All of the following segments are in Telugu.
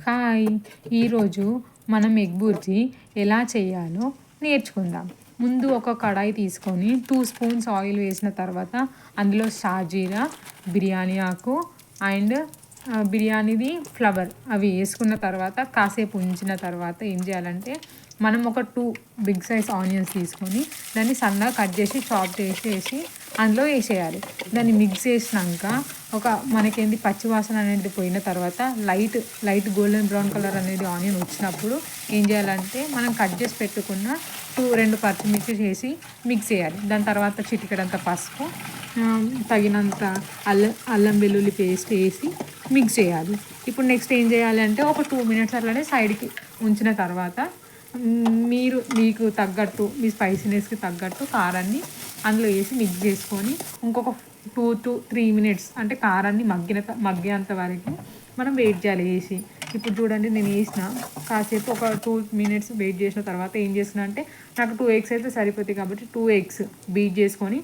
హాయ్! ఈరోజు మనం ఎగ్ బుర్జీ ఎలా చేయాలో నేర్చుకుందాం. ముందు ఒక కడాయి తీసుకొని 2 స్పూన్స్ ఆయిల్ వేసిన తర్వాత అందులో షాజీరా, బిర్యానీ ఆకు అండ్ బిర్యానీది ఫ్లవర్ అవి వేసుకున్న తర్వాత కాసేపు ఉంచిన తర్వాత ఏం చేయాలంటే మనం ఒక 2 బిగ్ సైజ్ ఆనియన్స్ తీసుకొని దాన్ని సన్నగా కట్ చేసి చాప్ చేసేసి అందులో వేసేయాలి. దాన్ని మిక్స్ చేసినాక మనకేంది పచ్చివాసన అనేది పోయిన తర్వాత లైట్ గోల్డెన్ బ్రౌన్ కలర్ అనేది ఆనియన్ వచ్చినప్పుడు ఏం చేయాలంటే మనం కట్ చేసి పెట్టుకున్న 2 పచ్చిమిర్చి చేసి మిక్స్ చేయాలి. దాని తర్వాత చిటికెడంత పసుపు, తగినంత అల్లం వెల్లుల్లి పేస్ట్ వేసి మిక్స్ చేయాలి. ఇప్పుడు నెక్స్ట్ ఏం చేయాలి అంటే ఒక 2 మినిట్స్ అట్లనే సైడ్కి ఉంచిన తర్వాత మీకు తగ్గట్టు మీ స్పైసీనెస్కి తగ్గట్టు కారాన్ని అందులో వేసి మిక్స్ చేసుకొని ఇంకొక 2 to 3 మినిట్స్ అంటే కారాన్ని మగ్గేంత వరకు మనం వెయిట్ చేయాలి వేసి. ఇప్పుడు చూడండి నేను వేసిన కాసేపు ఒక 2 మినిట్స్ వెయిట్ చేసిన తర్వాత ఏం చేసిన అంటే నాకు 2 ఎగ్స్ అయితే సరిపోతాయి కాబట్టి 2 ఎగ్స్ బీట్ చేసుకొని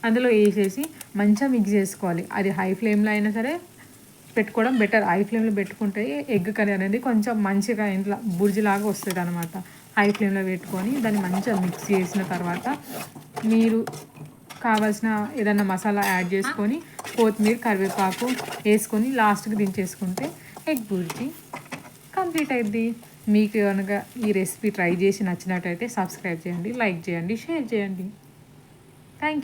అందులో వేసేసి మంచిగా మిక్స్ చేసుకోవాలి. అది హై ఫ్లేమ్లో అయినా సరే పెట్టుకోవడం బెటర్. హై ఫ్లేమ్లో పెట్టుకుంటే ఎగ్ కర్రీ అనేది కొంచెం మంచిగా ఇంట్లో బుర్జిలాగా వస్తుంది అనమాట. హై ఫ్లేమ్లో పెట్టుకొని దాన్ని మంచిగా మిక్స్ చేసిన తర్వాత మీరు కావాల్సిన ఏదైనా మసాలా యాడ్ చేసుకొని కొత్తిమీర కరివేపాకు వేసుకొని లాస్ట్కి దించేసుకుంటే ఎగ్ బుర్జీ కంప్లీట్ అయింది. మీకు కనుక ఈ రెసిపీ ట్రై చేసి నచ్చినట్టయితే సబ్స్క్రైబ్ చేయండి, లైక్ చేయండి, షేర్ చేయండి. Thank you.